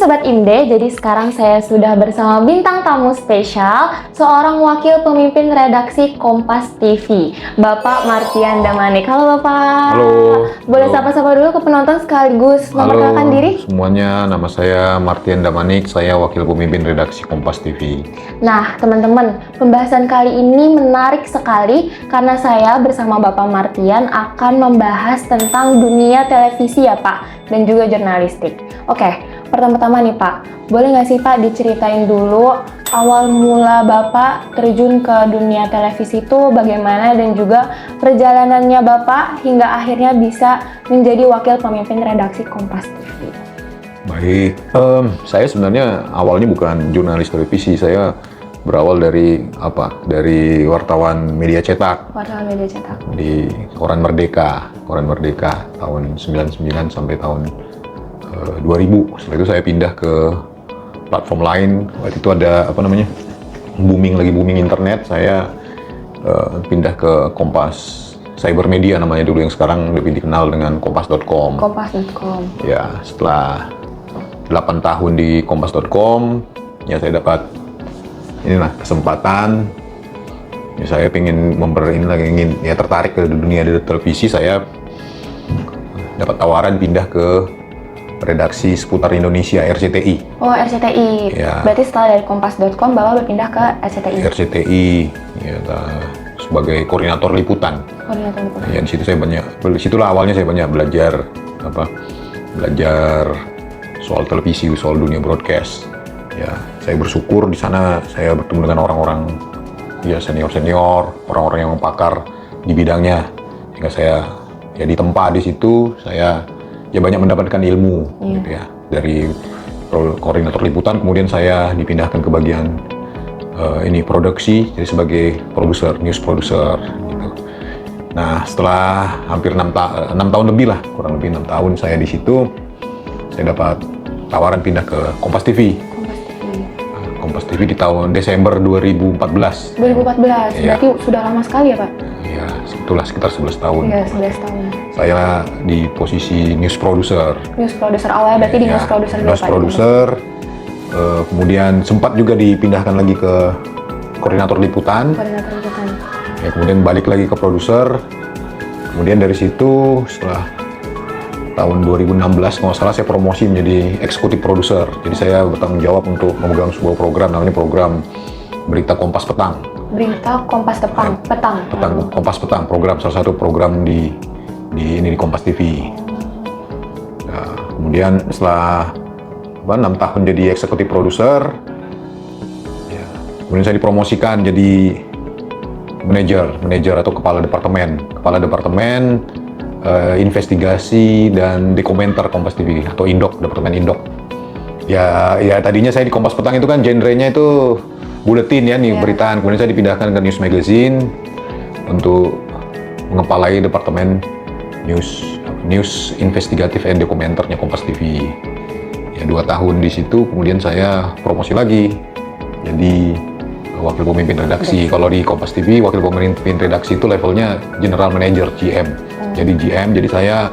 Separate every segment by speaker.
Speaker 1: Sobat IMDE, jadi sekarang saya sudah bersama bintang tamu spesial, seorang wakil pemimpin redaksi Kompas TV, Bapak Martian Damanik. Halo Bapak.
Speaker 2: Halo.
Speaker 1: Boleh sapa-sapa dulu ke penonton sekaligus memperkenalkan diri?
Speaker 2: Semuanya, nama saya Martian Damanik, saya wakil pemimpin redaksi Kompas TV.
Speaker 1: Nah, teman-teman, pembahasan kali ini menarik sekali karena saya bersama Bapak Martian akan membahas tentang dunia televisi ya Pak, dan juga jurnalistik. Oke, pertama-tama nih Pak, boleh nggak sih Pak diceritain dulu awal mula Bapak terjun ke dunia televisi itu bagaimana dan juga perjalanannya Bapak hingga akhirnya bisa menjadi wakil pemimpin redaksi Kompas TV.
Speaker 2: Baik, saya sebenarnya awalnya bukan jurnalis televisi, saya berawal dari wartawan media cetak.
Speaker 1: Wartawan media cetak.
Speaker 2: Di Koran Merdeka tahun 99 sampai tahun 2000. Setelah itu saya pindah ke platform lain. Waktu itu ada lagi booming internet. Saya pindah ke Kompas Cybermedia namanya dulu, yang sekarang lebih dikenal dengan kompas.com.
Speaker 1: Kompas.com.
Speaker 2: Ya, setelah 8 tahun di kompas.com, ya saya dapat kesempatan. Ya, saya ingin tertarik ke dunia televisi. Saya dapat tawaran pindah ke redaksi seputar Indonesia, RCTI.
Speaker 1: Oh, RCTI.
Speaker 2: Ya.
Speaker 1: Berarti setelah dari kompas.com Bapak berpindah ke RCTI.
Speaker 2: RCTI, ya, sebagai koordinator liputan.
Speaker 1: Koordinator liputan.
Speaker 2: Ya, disitulah awalnya saya banyak belajar soal televisi, soal dunia broadcast. Ya, saya bersyukur di sana saya bertemu dengan orang-orang senior, orang-orang yang pakar di bidangnya. Sehingga saya ditempa di situ, saya banyak mendapatkan ilmu gitu ya. Dari koordinator liputan, kemudian saya dipindahkan ke bagian produksi, jadi sebagai news producer gitu. Nah, setelah hampir 6 tahun lebih lah, kurang lebih 6 tahun saya di situ, saya dapat tawaran pindah ke Kompas TV. Kompas TV di tahun Desember 2014.
Speaker 1: 2014,
Speaker 2: Ya.
Speaker 1: berarti sudah lama sekali ya Pak?
Speaker 2: Ya, itulah sekitar 11 tahun.
Speaker 1: Iya, 11 tahun.
Speaker 2: Saya di posisi news producer.
Speaker 1: News producer awalnya berarti di news producer dulu
Speaker 2: News
Speaker 1: Pak?
Speaker 2: producer, kemudian sempat juga dipindahkan lagi ke koordinator liputan.
Speaker 1: Koordinator liputan.
Speaker 2: Ya, kemudian balik lagi ke produser. Kemudian dari situ setelah tahun 2016 kalau nggak salah saya promosi menjadi eksekutif produser. Jadi saya bertanggung jawab untuk memegang sebuah program, namanya program Berita Kompas Petang.
Speaker 1: Berita Kompas Petang.
Speaker 2: Kompas Petang, salah satu program di Kompas TV. Nah, kemudian setelah 6 tahun jadi eksekutif produser, ya, kemudian saya dipromosikan jadi manajer atau kepala departemen investigasi dan dokumenter Kompas TV atau departemen Indok. Ya tadinya saya di Kompas Petang itu kan genrenya itu buletin ya, beritaan. Kemudian saya dipindahkan ke News Magazine untuk mengepalai departemen news investigatif and dokumenternya Kompas TV. Ya, 2 tahun di situ, kemudian saya promosi lagi jadi wakil pemimpin redaksi. Kalau di Kompas TV, wakil pemimpin redaksi itu levelnya general manager, GM. Jadi saya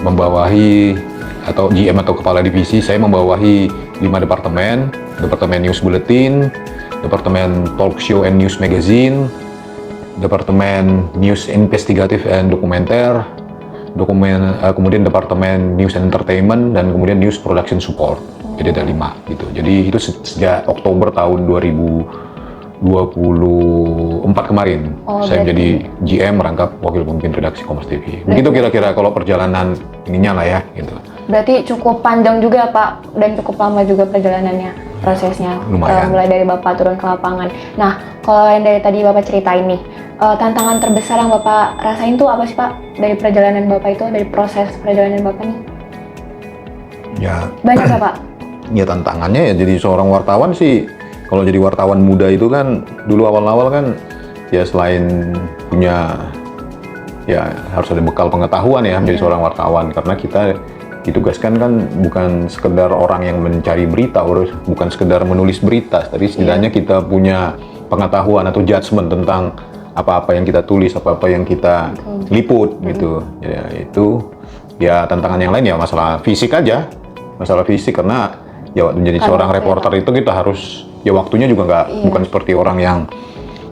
Speaker 2: membawahi atau GM atau kepala divisi, saya membawahi 5 departemen news bulletin, departemen talk show and news magazine, departemen news investigatif and dokumenter, kemudian departemen news and entertainment, dan kemudian news production support. Jadi ada 5 gitu. Jadi itu sejak Oktober tahun 2024 kemarin saya menjadi GM merangkap wakil pemimpin redaksi Kompas TV. Begitu kira-kira kalau perjalanan ininya lah ya gitu.
Speaker 1: Berarti cukup panjang juga Pak, dan cukup lama juga perjalanannya, prosesnya.
Speaker 2: Lumayan.
Speaker 1: Mulai dari Bapak turun ke lapangan. Nah, kalau yang dari tadi Bapak ceritain nih, tantangan terbesar yang Bapak rasain tuh apa sih Pak? Dari perjalanan Bapak itu, dari proses perjalanan Bapak nih?
Speaker 2: Ya.
Speaker 1: Banyak ya Pak?
Speaker 2: Ya, tantangannya ya jadi seorang wartawan sih. Kalau jadi wartawan muda itu kan dulu awal-awal kan ya selain punya harus ada bekal pengetahuan ya menjadi seorang wartawan, karena kita ditugaskan kan bukan sekedar orang yang mencari berita, bukan sekedar menulis berita, tapi setidaknya kita punya pengetahuan atau judgement tentang apa-apa yang kita tulis, apa-apa yang kita liput gitu. Ya itu ya tantangan yang lain ya masalah fisik aja, karena ya menjadi
Speaker 1: Kan
Speaker 2: seorang
Speaker 1: waktu
Speaker 2: reporter itu kita harus ya waktunya juga nggak
Speaker 1: Iya.
Speaker 2: bukan seperti orang yang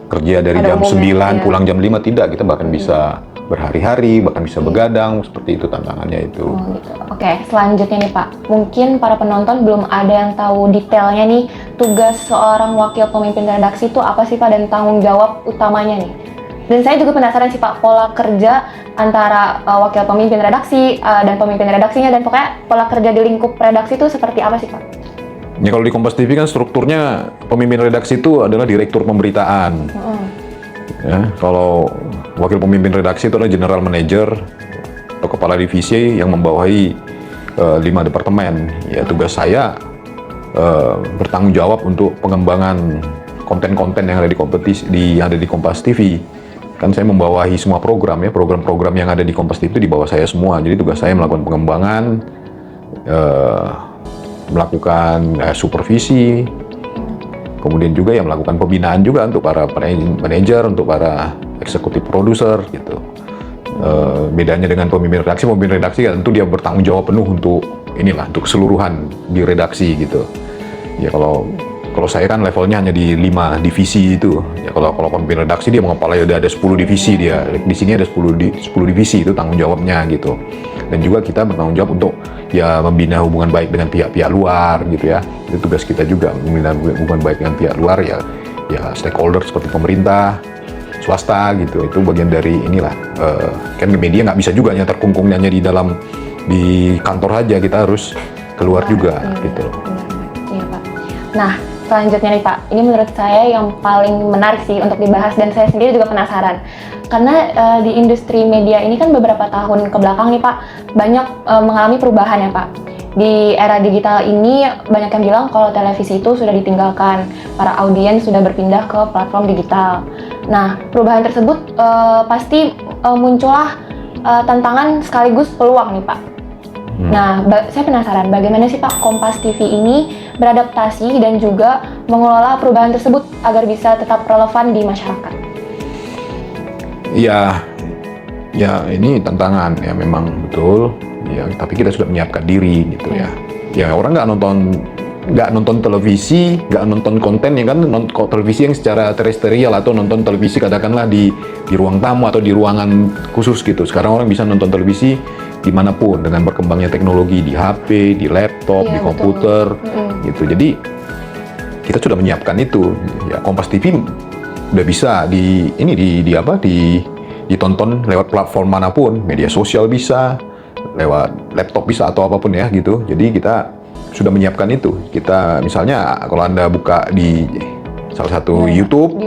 Speaker 2: kerja dari
Speaker 1: Pada
Speaker 2: jam
Speaker 1: umumnya,
Speaker 2: 9
Speaker 1: iya.
Speaker 2: pulang jam 5, tidak, kita bahkan bisa berhari-hari, bahkan bisa begadang, seperti itu tantangannya itu.
Speaker 1: Oh, gitu. Oke, selanjutnya nih Pak, mungkin para penonton belum ada yang tahu detailnya nih, tugas seorang wakil pemimpin redaksi itu apa sih Pak, dan tanggung jawab utamanya nih? Dan saya juga penasaran sih Pak, pola kerja antara wakil pemimpin redaksi dan pemimpin redaksinya, dan pokoknya pola kerja di lingkup redaksi itu seperti apa sih Pak?
Speaker 2: Ya kalau di Kompas TV kan strukturnya pemimpin redaksi itu adalah direktur pemberitaan. Ya, kalau wakil pemimpin redaksi itu adalah general manager atau kepala divisi yang membawahi 5 departemen. Ya, tugas saya bertanggung jawab untuk pengembangan konten-konten yang ada di kompetisi yang ada di Kompas TV. Kan saya membawahi semua program ya, program-program yang ada di Kompas TV itu di bawah saya semua. Jadi tugas saya melakukan pengembangan, melakukan supervisi, kemudian juga yang melakukan pembinaan juga untuk para manajer, untuk para eksekutif produser gitu. Bedanya dengan pemimpin redaksi ya tentu dia bertanggung jawab penuh untuk untuk keseluruhan di redaksi gitu. Ya kalau saya kan levelnya hanya di 5 divisi itu. Ya kalau pemimpin redaksi dia mengepalai ada 10 divisi dia. Di sini ada 10 divisi, itu tanggung jawabnya gitu. Dan juga kita bertanggung jawab untuk ya membina hubungan baik dengan pihak-pihak luar gitu ya. Itu tugas kita juga, membina hubungan baik dengan pihak luar ya stakeholder seperti pemerintah, swasta gitu. Itu bagian dari kan media nggak bisa juga hanya terkungkung hanya di kantor aja, kita harus keluar juga gitu.
Speaker 1: Iya Pak. Nah, selanjutnya nih Pak, ini menurut saya yang paling menarik sih untuk dibahas, dan saya sendiri juga penasaran. Karena di industri media ini kan beberapa tahun ke belakang nih Pak, banyak mengalami perubahan ya Pak. Di era digital ini banyak yang bilang kalau televisi itu sudah ditinggalkan, para audiens sudah berpindah ke platform digital. Nah, perubahan tersebut pasti muncullah tantangan sekaligus peluang nih Pak. Nah, saya penasaran bagaimana sih Pak Kompas TV ini beradaptasi dan juga mengelola perubahan tersebut agar bisa tetap relevan di masyarakat.
Speaker 2: Ya ini tantangan ya memang betul. Ya tapi kita sudah menyiapkan diri gitu ya. Ya orang nggak nonton televisi, nggak nonton konten ya kan, nonton televisi yang secara terestrial atau nonton televisi katakanlah di ruang tamu atau di ruangan khusus gitu. Sekarang orang bisa nonton televisi dimanapun dengan berkembangnya teknologi di HP, di laptop, di komputer, gitu. Jadi kita sudah menyiapkan itu. Ya Kompas TV udah bisa ditonton lewat platform manapun, media sosial bisa, lewat laptop bisa atau apapun ya gitu. Jadi kita sudah menyiapkan itu. Kita misalnya kalau Anda buka di salah satu YouTube,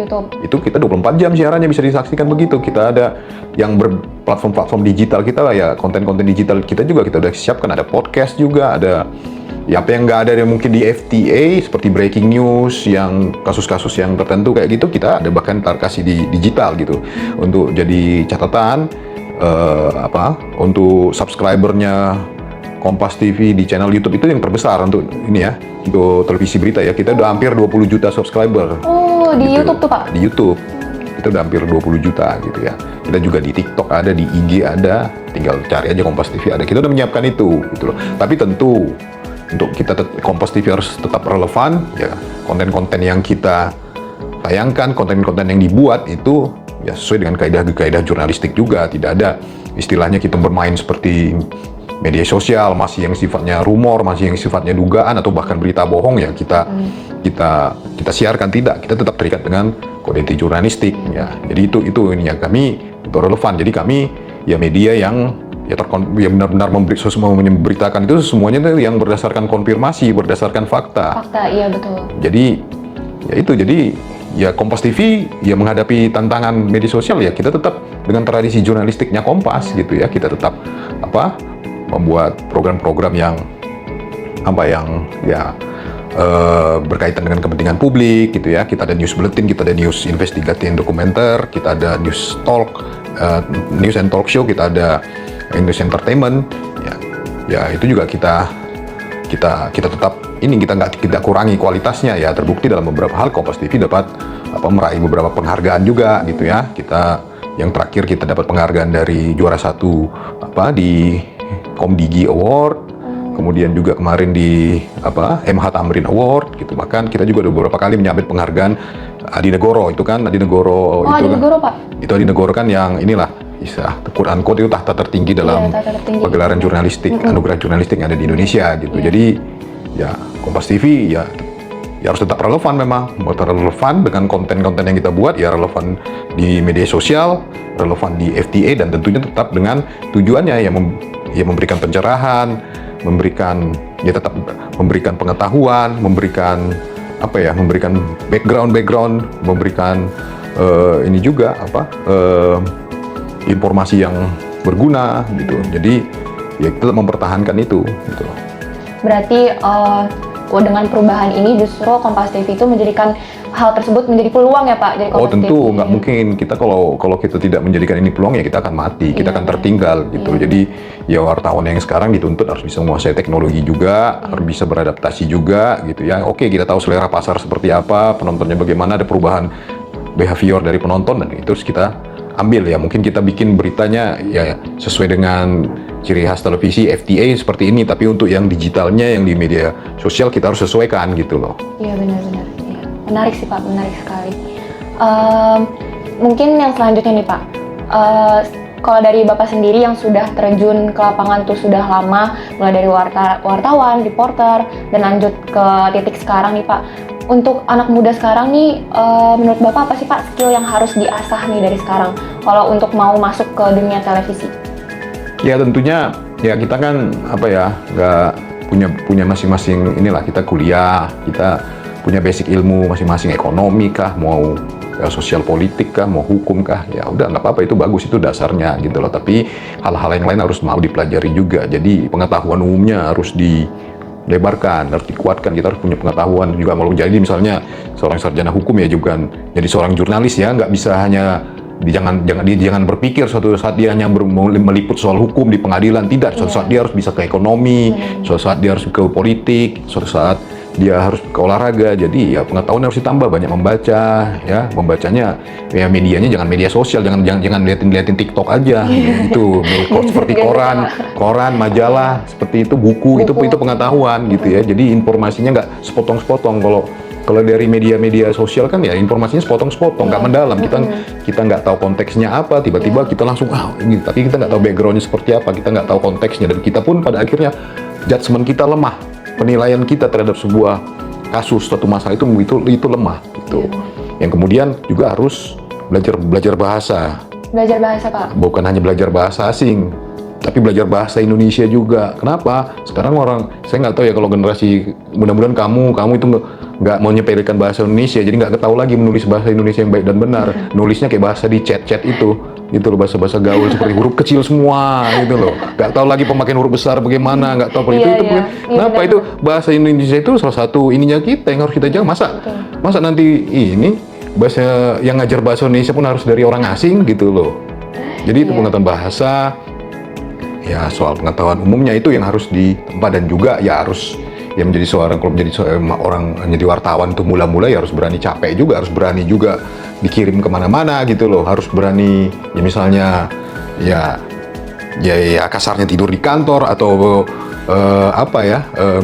Speaker 2: itu kita 24 jam siarannya bisa disaksikan begitu. Kita ada yang berplatform-platform digital kita lah ya, konten-konten digital kita juga kita udah siapkan, ada podcast juga, ada ya apa yang nggak ada yang mungkin di FTA seperti breaking news, yang kasus-kasus yang tertentu kayak gitu kita ada bahkan kasih di digital gitu untuk jadi catatan untuk subscribernya Kompas TV di channel YouTube itu yang terbesar untuk untuk televisi berita ya. Kita udah hampir 20 juta subscriber.
Speaker 1: Oh, di
Speaker 2: gitu.
Speaker 1: YouTube tuh Pak?
Speaker 2: Di YouTube. Kita udah hampir 20 juta gitu ya. Kita juga di TikTok ada, di IG ada, tinggal cari aja Kompas TV ada. Kita udah menyiapkan itu gitu loh. Tapi tentu untuk Kompas TV harus tetap relevan ya. Konten-konten yang kita tayangkan, konten-konten yang dibuat itu ya sesuai dengan kaidah-kaidah jurnalistik juga. Tidak ada istilahnya kita bermain seperti media sosial masih yang sifatnya rumor, masih yang sifatnya dugaan atau bahkan berita bohong ya kita siarkan, tidak. Kita tetap terikat dengan kode etik jurnalistik ya. Jadi itu kami itu relevan. Jadi kami ya media yang benar-benar memberitakan itu semuanya yang berdasarkan konfirmasi, berdasarkan fakta.
Speaker 1: Fakta, iya betul.
Speaker 2: Jadi ya Kompas TV ya menghadapi tantangan media sosial ya kita tetap dengan tradisi jurnalistiknya Kompas gitu ya. Kita tetap membuat program-program yang berkaitan dengan kepentingan publik gitu ya. Kita ada news bulletin, kita ada news investigatif dokumenter, kita ada news and talk show, kita ada news entertainment ya itu juga kita tetap kita kurangi kualitasnya ya. Terbukti dalam beberapa hal Kompas TV dapat meraih beberapa penghargaan juga gitu ya. Yang terakhir kita dapat penghargaan dari juara 1 di Komdigi Award kemudian juga kemarin di MH Tamrin Award gitu, bahkan kita juga udah beberapa kali menyabet penghargaan Adi Negoro itu kan, Adi Negoro
Speaker 1: Adi Negoro, Pak.
Speaker 2: Itu Adi Negoro kan yang inilah quote unquote itu tahta tertinggi dalam pagelaran jurnalistik, anugerah jurnalistik yang ada di Indonesia gitu. Jadi ya Kompas TV ya harus tetap relevan, memang relevan dengan konten-konten yang kita buat, ya relevan di media sosial, relevan di FTA, dan tentunya tetap dengan tujuannya ya memberikan pencerahan, memberikan pengetahuan, memberikan background, memberikan ini juga informasi yang berguna gitu. Jadi ya kita mempertahankan itu gitu.
Speaker 1: Berarti dengan perubahan ini justru Kompas TV itu menjadikan hal tersebut menjadi peluang ya Pak? Jadi Kompas
Speaker 2: tentu
Speaker 1: TV.
Speaker 2: Nggak mungkin kita kalau kita tidak menjadikan ini peluang ya kita akan mati, kita akan tertinggal gitu. Jadi ya wartawan yang sekarang dituntut harus bisa menguasai teknologi juga, harus bisa beradaptasi juga gitu ya. Oke, kita tahu selera pasar seperti apa, penontonnya bagaimana, ada perubahan behavior dari penonton, dan itu harus kita ambil ya. Mungkin kita bikin beritanya ya sesuai dengan ciri khas televisi FTA seperti ini, tapi untuk yang digitalnya, yang di media sosial kita harus sesuaikan gitu loh.
Speaker 1: Iya, benar-benar. Ya. Menarik sih Pak, menarik sekali. Mungkin yang selanjutnya nih Pak, kalau dari Bapak sendiri yang sudah terjun ke lapangan tuh sudah lama, mulai dari wartawan, reporter, dan lanjut ke titik sekarang nih Pak. Untuk anak muda sekarang nih, menurut Bapak apa sih Pak skill yang harus diasah nih dari sekarang kalau untuk mau masuk ke dunia televisi?
Speaker 2: Ya tentunya ya kita kan nggak punya masing-masing inilah, kita kuliah, kita punya basic ilmu masing-masing, ekonomi kah, mau sosial politik kah, mau hukum kah, ya udah nggak apa-apa, itu bagus, itu dasarnya gitu loh. Tapi hal-hal yang lain harus mau dipelajari juga. Jadi pengetahuan umumnya harus dilebarkan, harus dikuatkan. Kita harus punya pengetahuan juga. Mau jadi misalnya seorang sarjana hukum ya juga jadi seorang jurnalis ya, nggak bisa hanya jangan berpikir suatu saat dia hanya meliput soal hukum di pengadilan, tidak. Suatu saat dia harus bisa ke ekonomi, suatu saat dia harus ke politik, suatu saat dia harus ke olahraga. Jadi ya pengetahuan harus ditambah, banyak membaca ya, membacanya ya medianya jangan media sosial, jangan liatin TikTok aja gitu. Seperti koran, majalah, seperti itu, buku. itu pengetahuan gitu ya. Jadi informasinya nggak sepotong-sepotong. Kalau dari media sosial kan ya informasinya sepotong-sepotong, nggak mendalam. Kita nggak tahu konteksnya apa, tiba-tiba kita langsung ini, tapi kita nggak tahu backgroundnya seperti apa, kita nggak tahu konteksnya, dan kita pun pada akhirnya judgement kita lemah, penilaian kita terhadap sebuah kasus, suatu masalah itu lemah gitu. Yang kemudian juga harus belajar bahasa. Belajar bahasa Pak? Bukan hanya belajar bahasa asing, tapi belajar bahasa Indonesia juga. Kenapa? Sekarang saya nggak tahu ya kalau generasi, mudah-mudahan kamu itu nggak mau nyepelekan bahasa Indonesia, jadi nggak tahu lagi menulis bahasa Indonesia yang baik dan benar. Nulisnya kayak bahasa di chat itu loh, bahasa gaul seperti huruf kecil semua gitu loh. Nggak tahu lagi pemakaian huruf besar bagaimana, nggak tahu kenapa itu bahasa Indonesia itu salah satu ininya kita yang harus kita jaga. Masa nanti ini bahasa yang ngajar bahasa Indonesia pun harus dari orang asing gitu loh. Jadi itu pengetahuan bahasa. Ya soal pengetahuan umumnya itu yang harus ditempa, dan juga ya harus kalau menjadi wartawan tuh mula-mula ya harus berani capek juga, harus berani juga dikirim kemana-mana gitu loh, harus berani ya misalnya ya kasarnya tidur di kantor atau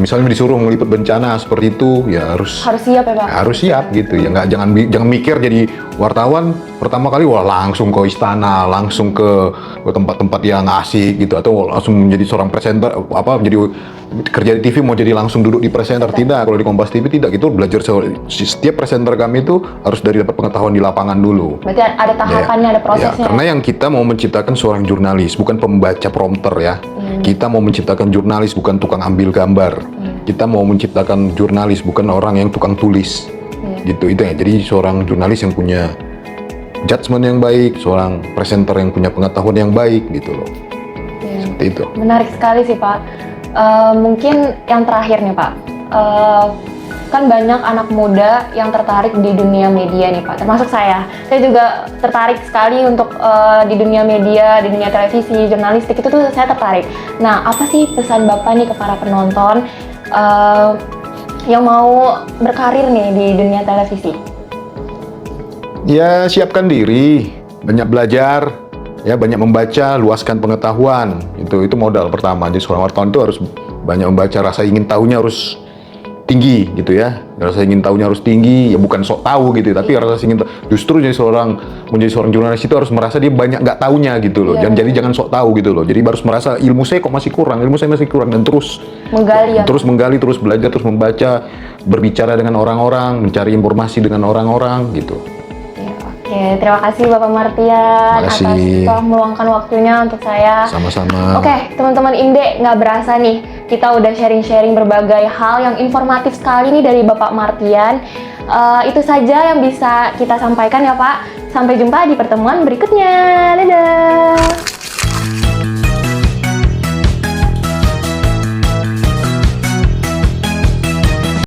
Speaker 2: misalnya disuruh meliput bencana seperti itu ya harus siap ya Pak. Harus siap gitu ya, jangan mikir jadi wartawan pertama kali langsung ke istana, langsung ke tempat-tempat yang asik gitu, atau langsung menjadi seorang presenter menjadi kerja di TV mau jadi langsung duduk di presenter. Tidak, kalau di Kompas TV tidak gitu, belajar setiap presenter kami itu harus dari dapat pengetahuan di lapangan dulu. Berarti ada tahapannya, ada prosesnya. Karena yang kita mau menciptakan seorang jurnalis, bukan pembaca prompter ya. Kita mau menciptakan jurnalis, bukan tukang ambil gambar. Kita mau menciptakan jurnalis, bukan orang yang tukang tulis. Gitu itu ya. Jadi seorang jurnalis yang punya judgement yang baik, seorang presenter yang punya pengetahuan yang baik gitu loh. Seperti itu. Menarik sekali sih Pak. Mungkin yang terakhir nih Pak, kan banyak anak muda yang tertarik di dunia media nih Pak, termasuk saya juga tertarik sekali untuk di dunia media, di dunia televisi, jurnalistik itu tuh saya tertarik. Nah, apa sih pesan Bapak nih ke para penonton yang mau berkarir nih di dunia televisi? Ya siapkan diri, banyak belajar, ya banyak membaca, luaskan pengetahuan. Itu modal pertama. Jadi seorang wartawan itu harus banyak membaca, rasa ingin tahunya harus tinggi gitu ya. Rasa ingin tahunya harus tinggi, ya bukan sok tahu gitu, tapi rasa ingin justru menjadi seorang jurnalis itu harus merasa dia banyak nggak tahunya gitu loh. Jadi jangan sok tahu gitu loh. Jadi harus merasa ilmu saya kok masih kurang, ilmu saya masih kurang, dan terus menggali, terus belajar, terus membaca, berbicara dengan orang-orang, mencari informasi dengan orang-orang gitu.
Speaker 1: Oke, terima kasih Bapak Martian atas telah meluangkan waktunya untuk saya.
Speaker 2: Sama-sama.
Speaker 1: Oke, teman-teman IMDE, nggak berasa nih, kita udah sharing-sharing berbagai hal yang informatif sekali nih dari Bapak Martian. Itu saja yang bisa kita sampaikan ya Pak. Sampai jumpa di pertemuan berikutnya. Dadah!